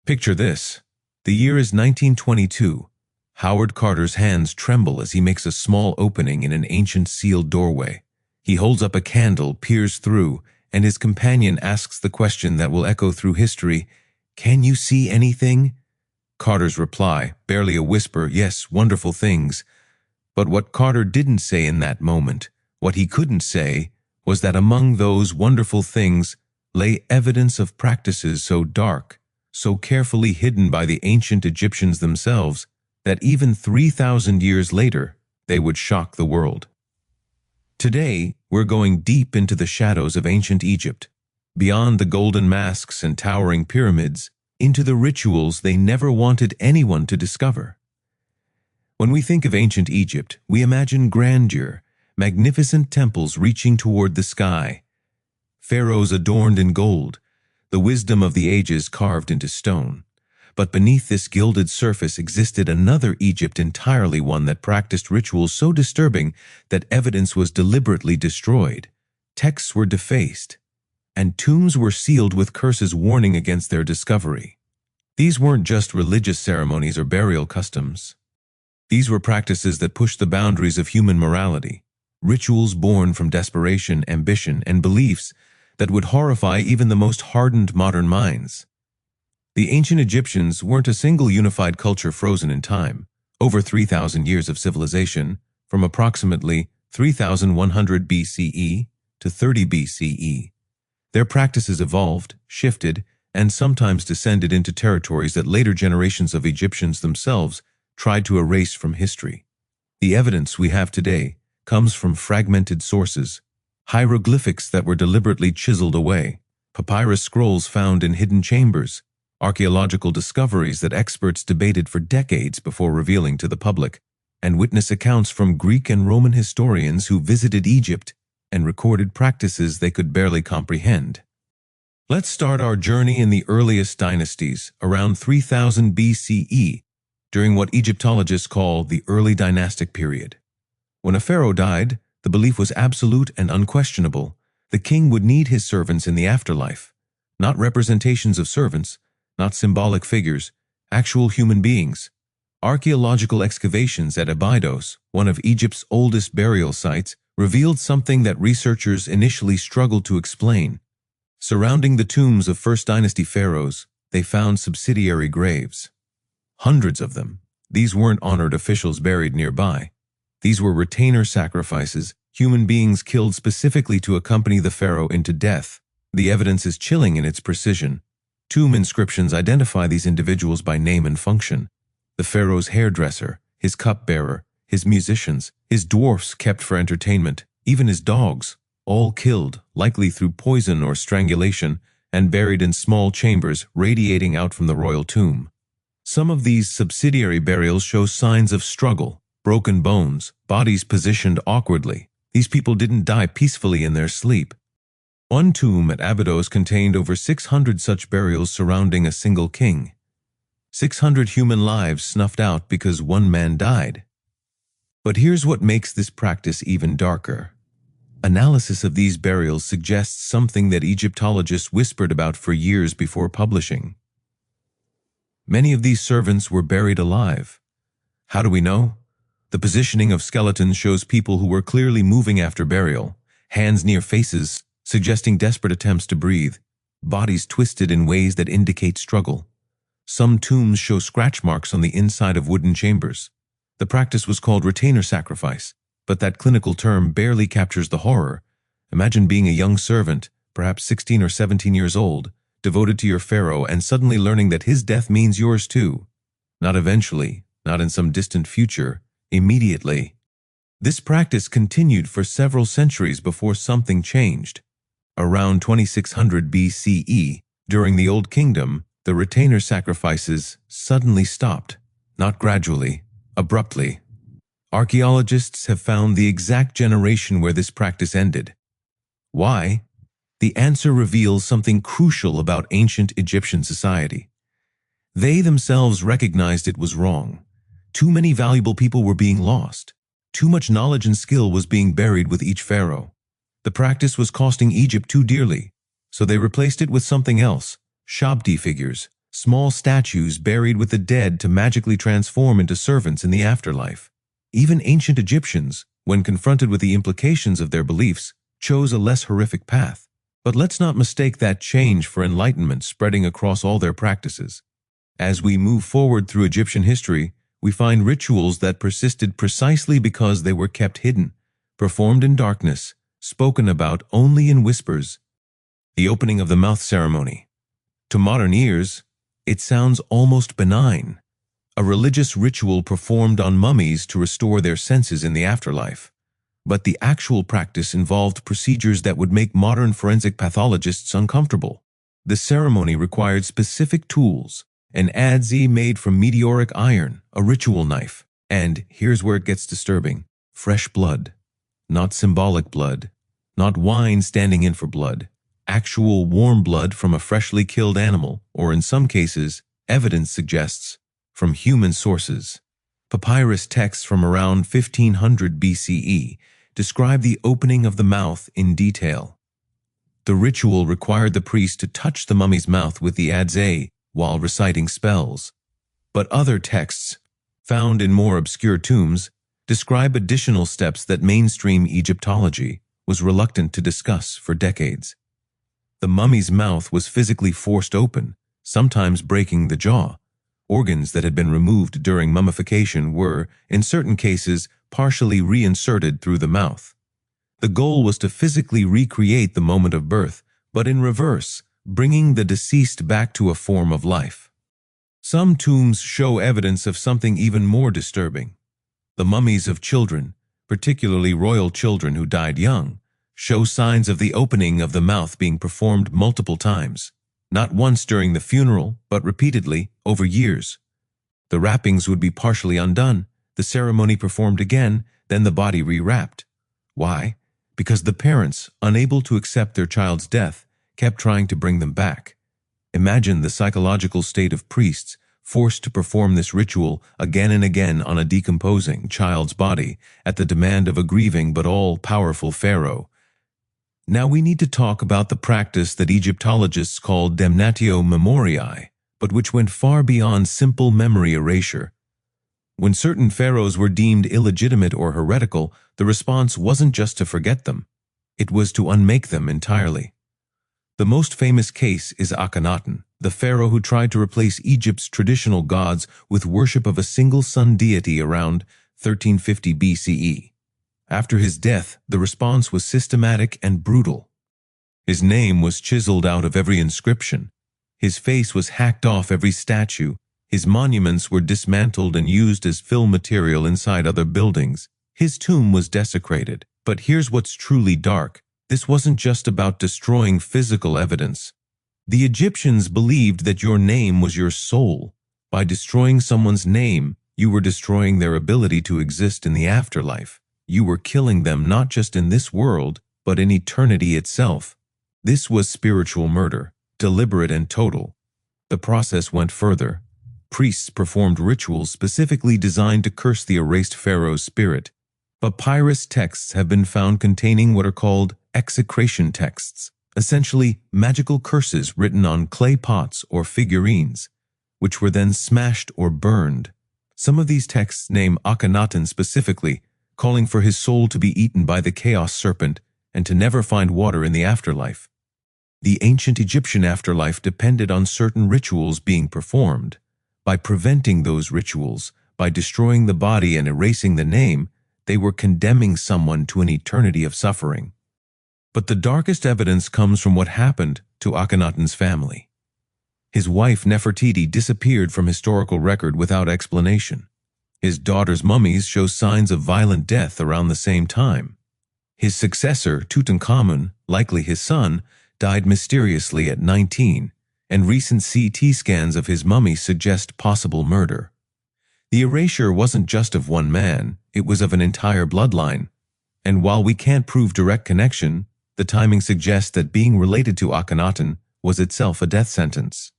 Picture this. The year is 1922. Howard Carter's hands tremble as he makes a small opening in an ancient sealed doorway. He holds up a candle, peers through, and his companion asks the question that will echo through history, "Can you see anything?" Carter's reply, barely a whisper, "Yes, wonderful things." But what Carter didn't say in that moment, what he couldn't say, was that among those wonderful things lay evidence of practices so dark, so carefully hidden by the ancient Egyptians themselves, that even 3,000 years later, they would shock the world. Today, we're going deep into the shadows of ancient Egypt, beyond the golden masks and towering pyramids, into the rituals they never wanted anyone to discover. When we think of ancient Egypt, we imagine grandeur, magnificent temples reaching toward the sky, pharaohs adorned in gold, the wisdom of the ages carved into stone. But beneath this gilded surface existed another Egypt entirely, one that practiced rituals so disturbing that evidence was deliberately destroyed, texts were defaced, and tombs were sealed with curses warning against their discovery. These weren't just religious ceremonies or burial customs. These were practices that pushed the boundaries of human morality, rituals born from desperation, ambition, and beliefs that would horrify even the most hardened modern minds. The ancient Egyptians weren't a single unified culture frozen in time. Over 3,000 years of civilization, from approximately 3,100 BCE to 30 BCE. Their practices evolved, shifted, and sometimes descended into territories that later generations of Egyptians themselves tried to erase from history. The evidence we have today comes from fragmented sources, hieroglyphics that were deliberately chiseled away, papyrus scrolls found in hidden chambers, archaeological discoveries that experts debated for decades before revealing to the public, and witness accounts from Greek and Roman historians who visited Egypt and recorded practices they could barely comprehend. Let's start our journey in the earliest dynasties, around 3000 BCE, during what Egyptologists call the early dynastic period. When a pharaoh died, the belief was absolute and unquestionable. The king would need his servants in the afterlife, not representations of servants, not symbolic figures, actual human beings. Archaeological excavations at Abydos, one of Egypt's oldest burial sites, revealed something that researchers initially struggled to explain. Surrounding the tombs of First Dynasty pharaohs, they found subsidiary graves. Hundreds of them. These weren't honored officials buried nearby. These were retainer sacrifices, human beings killed specifically to accompany the pharaoh into death. The evidence is chilling in its precision. Tomb inscriptions identify these individuals by name and function. The pharaoh's hairdresser, his cupbearer, his musicians, his dwarfs kept for entertainment, even his dogs, all killed, likely through poison or strangulation, and buried in small chambers radiating out from the royal tomb. Some of these subsidiary burials show signs of struggle, broken bones, bodies positioned awkwardly. These people didn't die peacefully in their sleep. One tomb at Abydos contained over 600 such burials surrounding a single king. 600 human lives snuffed out because one man died. But here's what makes this practice even darker. Analysis of these burials suggests something that Egyptologists whispered about for years before publishing. Many of these servants were buried alive. How do we know? The positioning of skeletons shows people who were clearly moving after burial, hands near faces, suggesting desperate attempts to breathe, bodies twisted in ways that indicate struggle. Some tombs show scratch marks on the inside of wooden chambers. The practice was called retainer sacrifice, but that clinical term barely captures the horror. Imagine being a young servant, perhaps 16 or 17 years old, devoted to your pharaoh, and suddenly learning that his death means yours too. Not eventually, not in some distant future, immediately. This practice continued for several centuries before something changed. Around 2600 BCE, during the Old Kingdom, the retainer sacrifices suddenly stopped, not gradually, abruptly. Archaeologists have found the exact generation where this practice ended. Why? The answer reveals something crucial about ancient Egyptian society. They themselves recognized it was wrong. Too many valuable people were being lost. Too much knowledge and skill was being buried with each pharaoh. The practice was costing Egypt too dearly, so they replaced it with something else, Shabdi figures, small statues buried with the dead to magically transform into servants in the afterlife. Even ancient Egyptians, when confronted with the implications of their beliefs, chose a less horrific path. But let's not mistake that change for enlightenment spreading across all their practices. As we move forward through Egyptian history, we find rituals that persisted precisely because they were kept hidden, performed in darkness, spoken about only in whispers. The opening of the mouth ceremony. To modern ears, it sounds almost benign, a religious ritual performed on mummies to restore their senses in the afterlife. But the actual practice involved procedures that would make modern forensic pathologists uncomfortable. The ceremony required specific tools, an adze made from meteoric iron, a ritual knife, and, here's where it gets disturbing, fresh blood. Not symbolic blood, not wine standing in for blood, actual warm blood from a freshly killed animal, or in some cases, evidence suggests, from human sources. Papyrus texts from around 1500 BCE describe the opening of the mouth in detail. The ritual required the priest to touch the mummy's mouth with the adze while reciting spells. But other texts, found in more obscure tombs, describe additional steps that mainstream Egyptology was reluctant to discuss for decades. The mummy's mouth was physically forced open, sometimes breaking the jaw. Organs that had been removed during mummification were, in certain cases, partially reinserted through the mouth. The goal was to physically recreate the moment of birth, but in reverse, bringing the deceased back to a form of life. Some tombs show evidence of something even more disturbing. The mummies of children, particularly royal children who died young, show signs of the opening of the mouth being performed multiple times, not once during the funeral, but repeatedly over years. The wrappings would be partially undone, the ceremony performed again, then the body rewrapped. Why? Because the parents, unable to accept their child's death, kept trying to bring them back. Imagine the psychological state of priests forced to perform this ritual again and again on a decomposing child's body at the demand of a grieving but all-powerful pharaoh. Now we need to talk about the practice that Egyptologists call damnatio memoriae, but which went far beyond simple memory erasure. When certain pharaohs were deemed illegitimate or heretical, the response wasn't just to forget them. It was to unmake them entirely. The most famous case is Akhenaten, the pharaoh who tried to replace Egypt's traditional gods with worship of a single sun deity around 1350 BCE. After his death, the response was systematic and brutal. His name was chiseled out of every inscription. His face was hacked off every statue. His monuments were dismantled and used as fill material inside other buildings. His tomb was desecrated. But here's what's truly dark. This wasn't just about destroying physical evidence. The Egyptians believed that your name was your soul. By destroying someone's name, you were destroying their ability to exist in the afterlife. You were killing them not just in this world, but in eternity itself. This was spiritual murder, deliberate and total. The process went further. Priests performed rituals specifically designed to curse the erased pharaoh's spirit. Papyrus texts have been found containing what are called execration texts, essentially magical curses written on clay pots or figurines, which were then smashed or burned. Some of these texts name Akhenaten specifically, calling for his soul to be eaten by the chaos serpent and to never find water in the afterlife. The ancient Egyptian afterlife depended on certain rituals being performed. By preventing those rituals, by destroying the body and erasing the name, they were condemning someone to an eternity of suffering. But the darkest evidence comes from what happened to Akhenaten's family. His wife Nefertiti disappeared from historical record without explanation. His daughter's mummies show signs of violent death around the same time. His successor, Tutankhamun, likely his son, died mysteriously at 19, and recent CT scans of his mummy suggest possible murder. The erasure wasn't just of one man, it was of an entire bloodline. And while we can't prove direct connection, the timing suggests that being related to Akhenaten was itself a death sentence.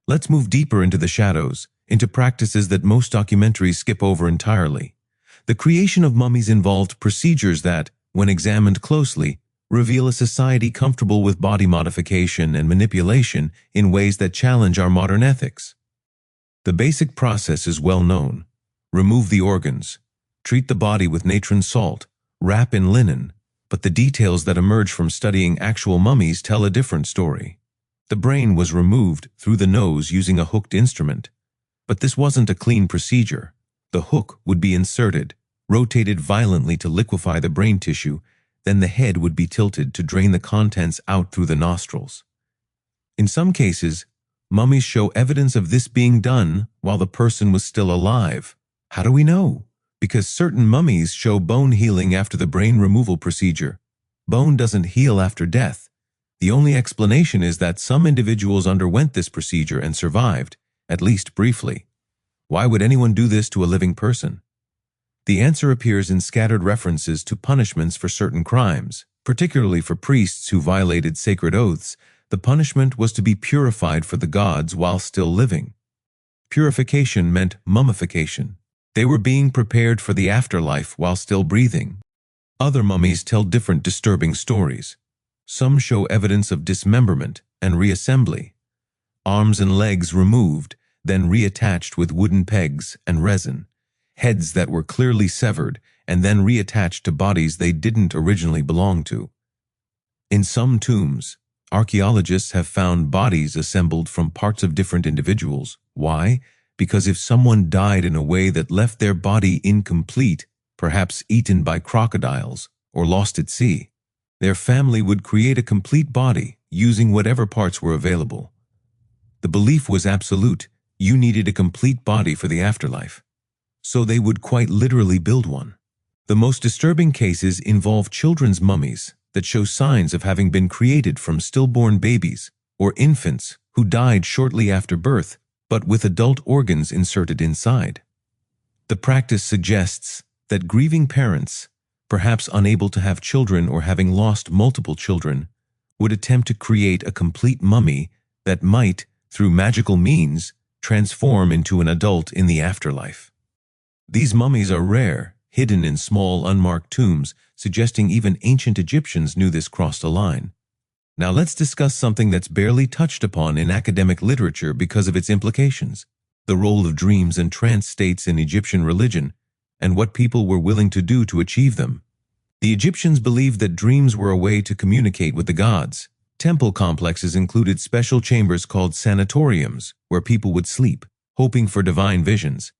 Let's move deeper into the shadows, into practices that most documentaries skip over entirely. The creation of mummies involved procedures that, when examined closely, reveal a society comfortable with body modification and manipulation in ways that challenge our modern ethics. The basic process is well known. Remove the organs, treat the body with natron salt, wrap in linen, but the details that emerge from studying actual mummies tell a different story. The brain was removed through the nose using a hooked instrument, but this wasn't a clean procedure. The hook would be inserted, rotated violently to liquefy the brain tissue, then the head would be tilted to drain the contents out through the nostrils. In some cases, mummies show evidence of this being done while the person was still alive. How do we know? Because certain mummies show bone healing after the brain removal procedure. Bone doesn't heal after death. The only explanation is that some individuals underwent this procedure and survived, at least briefly. Why would anyone do this to a living person? The answer appears in scattered references to punishments for certain crimes, particularly for priests who violated sacred oaths. The punishment was to be purified for the gods while still living. Purification meant mummification. They were being prepared for the afterlife while still breathing. Other mummies tell different disturbing stories. Some show evidence of dismemberment and reassembly. Arms and legs removed, then reattached with wooden pegs and resin. Heads that were clearly severed and then reattached to bodies they didn't originally belong to. In some tombs, archaeologists have found bodies assembled from parts of different individuals. Why? Because if someone died in a way that left their body incomplete, perhaps eaten by crocodiles or lost at sea, their family would create a complete body using whatever parts were available. The belief was absolute. You needed a complete body for the afterlife. So they would quite literally build one. The most disturbing cases involve children's mummies that show signs of having been created from stillborn babies or infants who died shortly after birth, but with adult organs inserted inside. The practice suggests that grieving parents, perhaps unable to have children or having lost multiple children, would attempt to create a complete mummy that might, through magical means, transform into an adult in the afterlife. These mummies are rare, hidden in small, unmarked tombs, suggesting even ancient Egyptians knew this crossed a line. Now let's discuss something that's barely touched upon in academic literature because of its implications: the role of dreams and trance states in Egyptian religion, and what people were willing to do to achieve them. The Egyptians believed that dreams were a way to communicate with the gods. Temple complexes included special chambers called sanatoriums, where people would sleep, hoping for divine visions.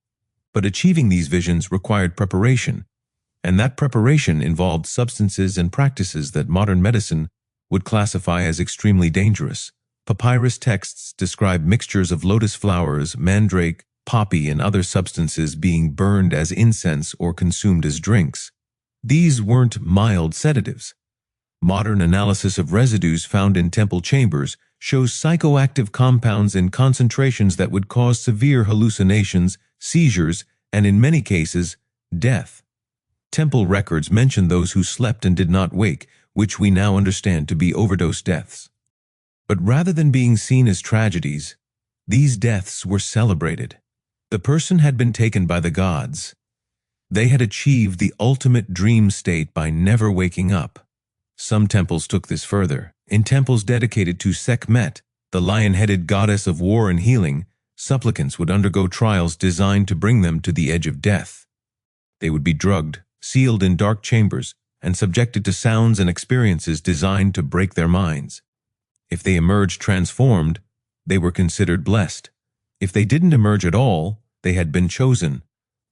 But achieving these visions required preparation, and that preparation involved substances and practices that modern medicine would classify as extremely dangerous. Papyrus texts describe mixtures of lotus flowers, mandrake, poppy, and other substances being burned as incense or consumed as drinks. These weren't mild sedatives. Modern analysis of residues found in temple chambers shows psychoactive compounds in concentrations that would cause severe hallucinations, seizures, and in many cases, death. Temple records mention those who slept and did not wake, which we now understand to be overdose deaths. But rather than being seen as tragedies, these deaths were celebrated. The person had been taken by the gods. They had achieved the ultimate dream state by never waking up. Some temples took this further. In temples dedicated to Sekhmet, the lion-headed goddess of war and healing, supplicants would undergo trials designed to bring them to the edge of death. They would be drugged, sealed in dark chambers, and subjected to sounds and experiences designed to break their minds. If they emerged transformed, they were considered blessed. If they didn't emerge at all, they had been chosen.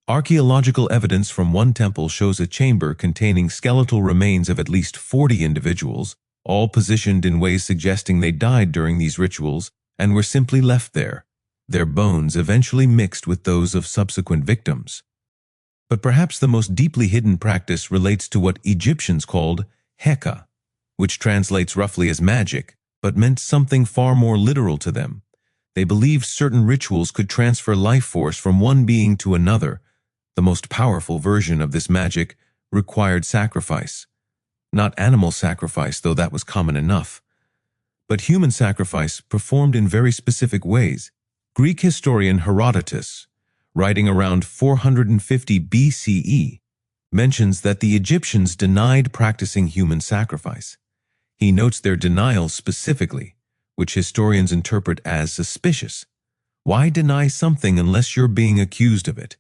Archaeological evidence from one temple shows a chamber containing skeletal remains of at least 40 individuals, all positioned in ways suggesting they died during these rituals and were simply left there, their bones eventually mixed with those of subsequent victims. But perhaps the most deeply hidden practice relates to what Egyptians called Heka, which translates roughly as magic, but meant something far more literal to them. They believed certain rituals could transfer life force from one being to another. The most powerful version of this magic required sacrifice. Not animal sacrifice, though that was common enough, but human sacrifice performed in very specific ways. Greek historian Herodotus, writing around 450 BCE, mentions that the Egyptians denied practicing human sacrifice. He notes their denial specifically, which historians interpret as suspicious. Why deny something unless you're being accused of it?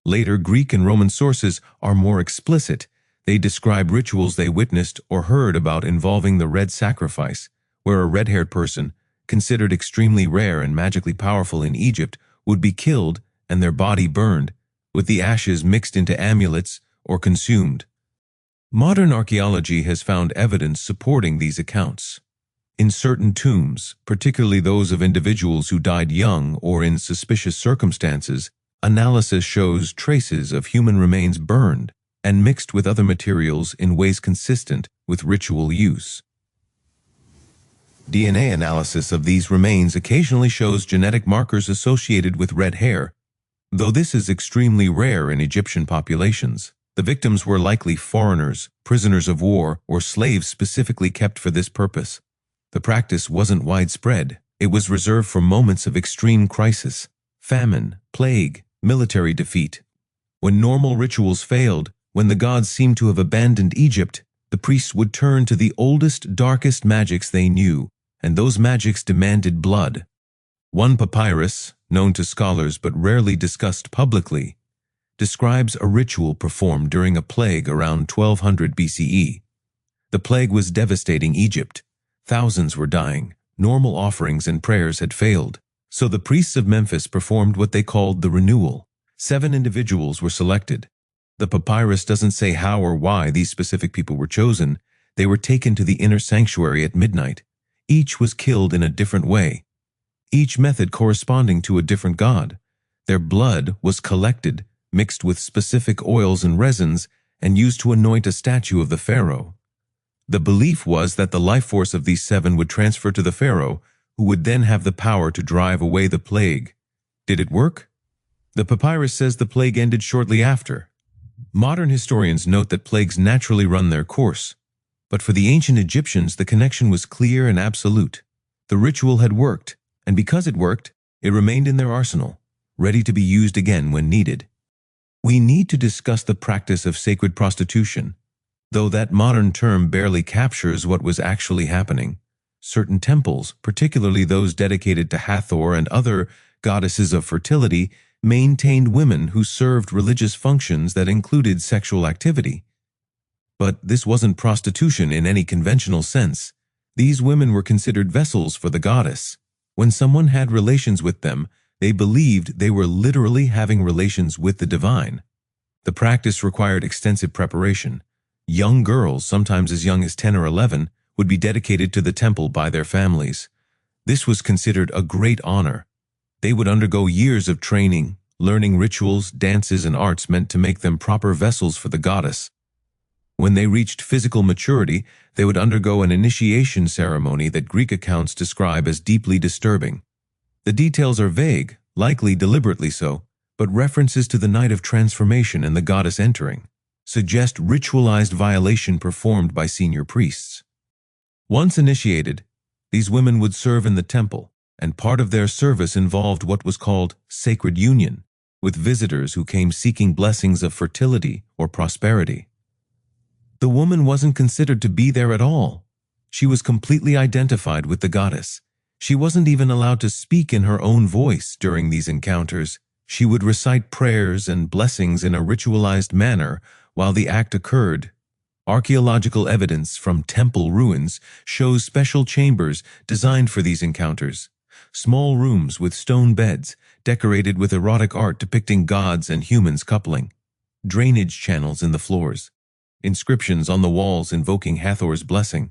Later, Greek and Roman sources are more explicit. They describe rituals they witnessed or heard about involving the red sacrifice, where a red-haired person, considered extremely rare and magically powerful in Egypt, would be killed and their body burned, with the ashes mixed into amulets or consumed. Modern archaeology has found evidence supporting these accounts. In certain tombs, particularly those of individuals who died young or in suspicious circumstances, analysis shows traces of human remains burned and mixed with other materials in ways consistent with ritual use. DNA analysis of these remains occasionally shows genetic markers associated with red hair. Though this is extremely rare in Egyptian populations, the victims were likely foreigners, prisoners of war, or slaves specifically kept for this purpose. The practice wasn't widespread. It was reserved for moments of extreme crisis, famine, plague, military defeat. When normal rituals failed, when the gods seemed to have abandoned Egypt, the priests would turn to the oldest, darkest magics they knew, and those magics demanded blood. One papyrus, known to scholars but rarely discussed publicly, describes a ritual performed during a plague around 1200 BCE. The plague was devastating Egypt. Thousands were dying. Normal offerings and prayers had failed. So the priests of Memphis performed what they called the renewal. 7 individuals were selected. The papyrus doesn't say how or why these specific people were chosen. They were taken to the inner sanctuary at midnight. Each was killed in a different way, each method corresponding to a different god. Their blood was collected, mixed with specific oils and resins, and used to anoint a statue of the pharaoh. The belief was that the life force of these 7 would transfer to the pharaoh, who would then have the power to drive away the plague. Did it work? The papyrus says the plague ended shortly after. Modern historians note that plagues naturally run their course, but for the ancient Egyptians the connection was clear and absolute. The ritual had worked, and because it worked, it remained in their arsenal, ready to be used again when needed. We need to discuss the practice of sacred prostitution. Though that modern term barely captures what was actually happening, certain temples, particularly those dedicated to Hathor and other goddesses of fertility, maintained women who served religious functions that included sexual activity. But this wasn't prostitution in any conventional sense. These women were considered vessels for the goddess. When someone had relations with them, they believed they were literally having relations with the divine. The practice required extensive preparation. Young girls, sometimes as young as 10 or 11, would be dedicated to the temple by their families. This was considered a great honor. They would undergo years of training, learning rituals, dances, and arts meant to make them proper vessels for the goddess. When they reached physical maturity, they would undergo an initiation ceremony that Greek accounts describe as deeply disturbing. The details are vague, likely deliberately so, but references to the night of transformation and the goddess entering suggest ritualized violation performed by senior priests. Once initiated, these women would serve in the temple, and part of their service involved what was called sacred union, with visitors who came seeking blessings of fertility or prosperity. The woman wasn't considered to be there at all. She was completely identified with the goddess. She wasn't even allowed to speak in her own voice during these encounters. She would recite prayers and blessings in a ritualized manner while the act occurred. Archaeological evidence from temple ruins shows special chambers designed for these encounters. Small rooms with stone beds, decorated with erotic art depicting gods and humans coupling. Drainage channels in the floors. Inscriptions on the walls invoking Hathor's blessing.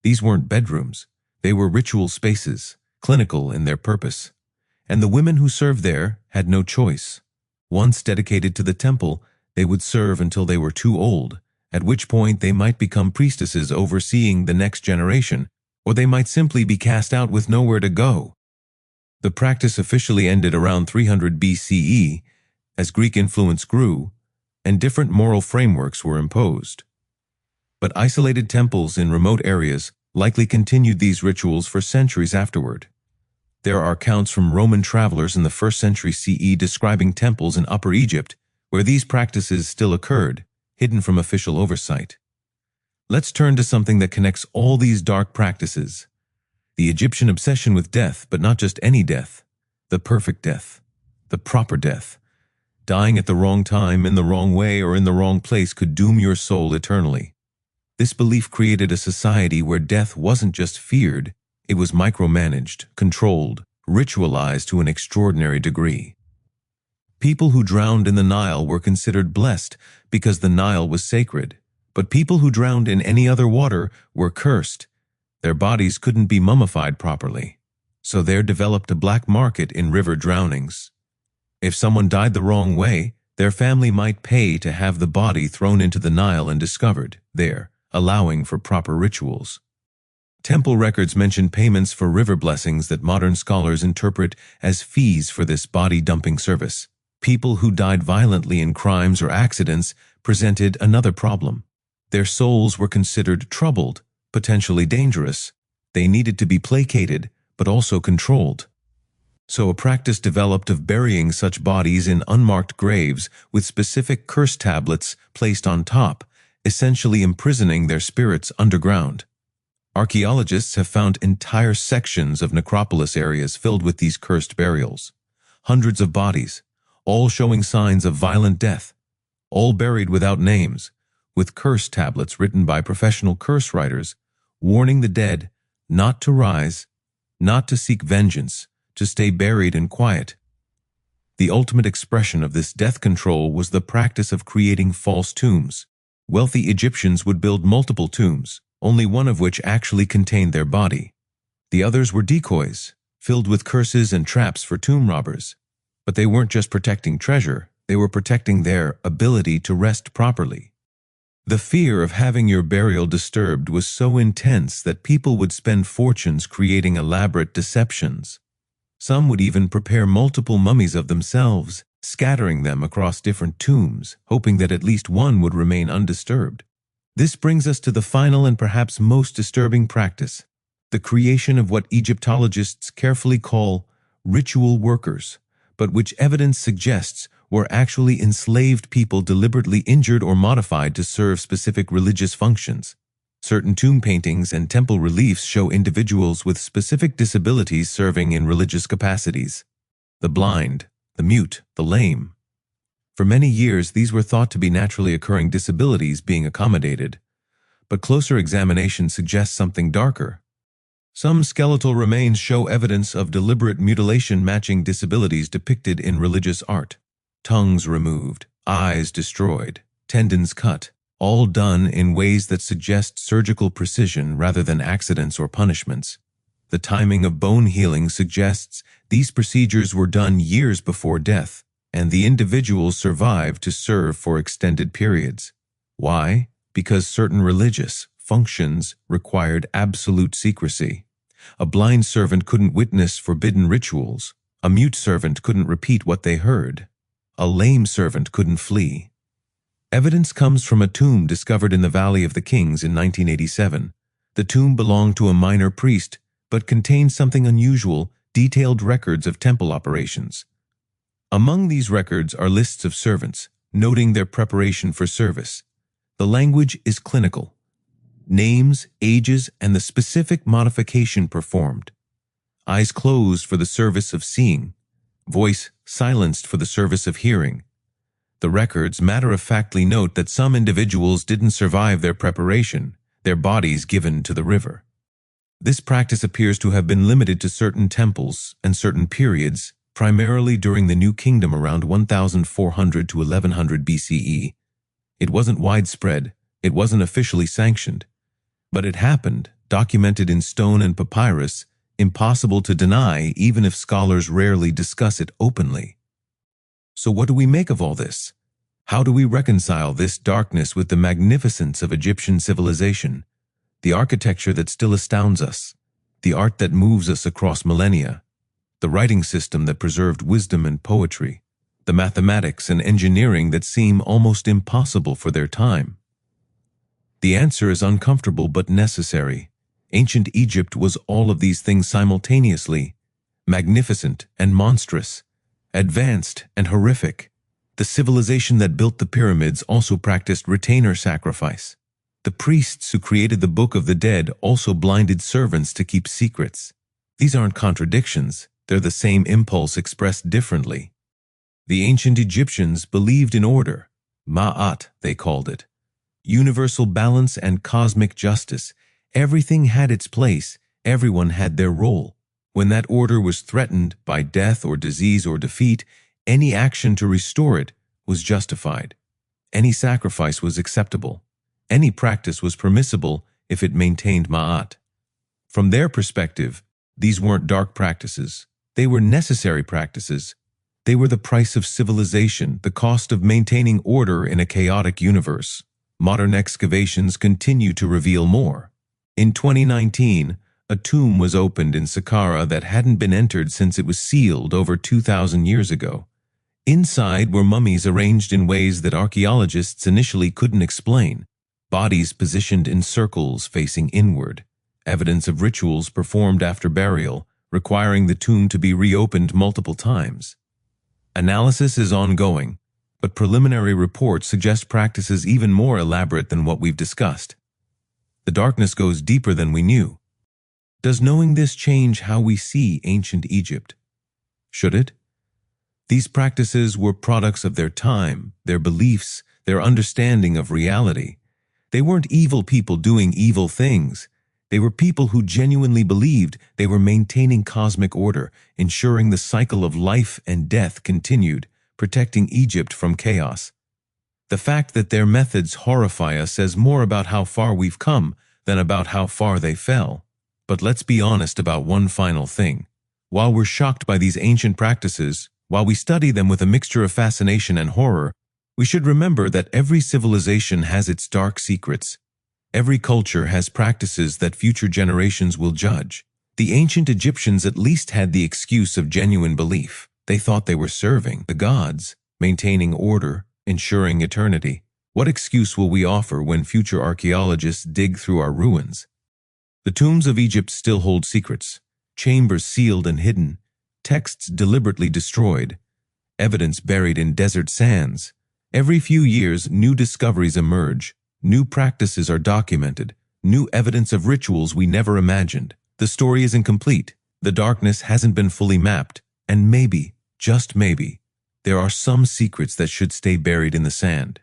These weren't bedrooms. They were ritual spaces, clinical in their purpose. And the women who served there had no choice. Once dedicated to the temple, they would serve until they were too old, at which point they might become priestesses overseeing the next generation, or they might simply be cast out with nowhere to go. The practice officially ended around 300 BCE as Greek influence grew and different moral frameworks were imposed. But isolated temples in remote areas likely continued these rituals for centuries afterward. There are accounts from Roman travelers in the 1st century CE describing temples in Upper Egypt where these practices still occurred, hidden from official oversight. Let's turn to something that connects all these dark practices. The Egyptian obsession with death, but not just any death. The perfect death. The proper death. Dying at the wrong time, in the wrong way, or in the wrong place could doom your soul eternally. This belief created a society where death wasn't just feared, it was micromanaged, controlled, ritualized to an extraordinary degree. People who drowned in the Nile were considered blessed because the Nile was sacred, but people who drowned in any other water were cursed. Their bodies couldn't be mummified properly, so there developed a black market in river drownings. If someone died the wrong way, their family might pay to have the body thrown into the Nile and discovered there, allowing for proper rituals. Temple records mention payments for river blessings that modern scholars interpret as fees for this body-dumping service. People who died violently in crimes or accidents presented another problem. Their souls were considered troubled, potentially dangerous. They needed to be placated, but also controlled. So a practice developed of burying such bodies in unmarked graves with specific curse tablets placed on top, essentially imprisoning their spirits underground. Archaeologists have found entire sections of necropolis areas filled with these cursed burials. Hundreds of bodies, all showing signs of violent death, all buried without names, with curse tablets written by professional curse writers, warning the dead not to rise, not to seek vengeance, to stay buried in quiet. The ultimate expression of this death control was the practice of creating false tombs. Wealthy Egyptians would build multiple tombs, only one of which actually contained their body. The others were decoys, filled with curses and traps for tomb robbers. But they weren't just protecting treasure, they were protecting their ability to rest properly. The fear of having your burial disturbed was so intense that people would spend fortunes creating elaborate deceptions. Some would even prepare multiple mummies of themselves, scattering them across different tombs, hoping that at least one would remain undisturbed. This brings us to the final and perhaps most disturbing practice, the creation of what Egyptologists carefully call ritual workers, but which evidence suggests were actually enslaved people deliberately injured or modified to serve specific religious functions. Certain tomb paintings and temple reliefs show individuals with specific disabilities serving in religious capacities. The blind, the mute, the lame. For many years, these were thought to be naturally occurring disabilities being accommodated, but closer examination suggests something darker. Some skeletal remains show evidence of deliberate mutilation matching disabilities depicted in religious art. Tongues removed, eyes destroyed, tendons cut, all done in ways that suggest surgical precision rather than accidents or punishments. The timing of bone healing suggests these procedures were done years before death, and the individuals survived to serve for extended periods. Why? Because certain religious functions required absolute secrecy. A blind servant couldn't witness forbidden rituals. A mute servant couldn't repeat what they heard. A lame servant couldn't flee. Evidence comes from a tomb discovered in the Valley of the Kings in 1987. The tomb belonged to a minor priest, but contained something unusual, detailed records of temple operations. Among these records are lists of servants, noting their preparation for service. The language is clinical. Names, ages, and the specific modification performed. Eyes closed for the service of seeing. Voice silenced for the service of hearing. The records matter-of-factly note that some individuals didn't survive their preparation, their bodies given to the river. This practice appears to have been limited to certain temples and certain periods, primarily during the New Kingdom around 1400 to 1100 BCE. It wasn't widespread, it wasn't officially sanctioned, but it happened, documented in stone and papyrus, impossible to deny even if scholars rarely discuss it openly. So what do we make of all this? How do we reconcile this darkness with the magnificence of Egyptian civilization, the architecture that still astounds us, the art that moves us across millennia, the writing system that preserved wisdom and poetry, the mathematics and engineering that seem almost impossible for their time? The answer is uncomfortable but necessary. Ancient Egypt was all of these things simultaneously, magnificent and monstrous, advanced and horrific. The civilization that built the pyramids also practiced retainer sacrifice. The priests who created the Book of the Dead also blinded servants to keep secrets. These aren't contradictions, they're the same impulse expressed differently. The ancient Egyptians believed in order. Ma'at, they called it. Universal balance and cosmic justice. Everything had its place, everyone had their role. When that order was threatened by death or disease or defeat, any action to restore it was justified. Any sacrifice was acceptable. Any practice was permissible if it maintained Ma'at. From their perspective, these weren't dark practices. They were necessary practices. They were the price of civilization, the cost of maintaining order in a chaotic universe. Modern excavations continue to reveal more. In 2019, a tomb was opened in Saqqara that hadn't been entered since it was sealed over 2,000 years ago. Inside were mummies arranged in ways that archaeologists initially couldn't explain. Bodies positioned in circles facing inward. Evidence of rituals performed after burial, requiring the tomb to be reopened multiple times. Analysis is ongoing, but preliminary reports suggest practices even more elaborate than what we've discussed. The darkness goes deeper than we knew. Does knowing this change how we see ancient Egypt? Should it? These practices were products of their time, their beliefs, their understanding of reality. They weren't evil people doing evil things. They were people who genuinely believed they were maintaining cosmic order, ensuring the cycle of life and death continued, protecting Egypt from chaos. The fact that their methods horrify us says more about how far we've come than about how far they fell. But let's be honest about one final thing. While we're shocked by these ancient practices, while we study them with a mixture of fascination and horror, we should remember that every civilization has its dark secrets. Every culture has practices that future generations will judge. The ancient Egyptians at least had the excuse of genuine belief. They thought they were serving the gods, maintaining order, ensuring eternity. What excuse will we offer when future archaeologists dig through our ruins? The tombs of Egypt still hold secrets, chambers sealed and hidden, texts deliberately destroyed, evidence buried in desert sands. Every few years, new discoveries emerge. New practices are documented, new evidence of rituals we never imagined. The story isn't complete, the darkness hasn't been fully mapped, and maybe, just maybe, there are some secrets that should stay buried in the sand.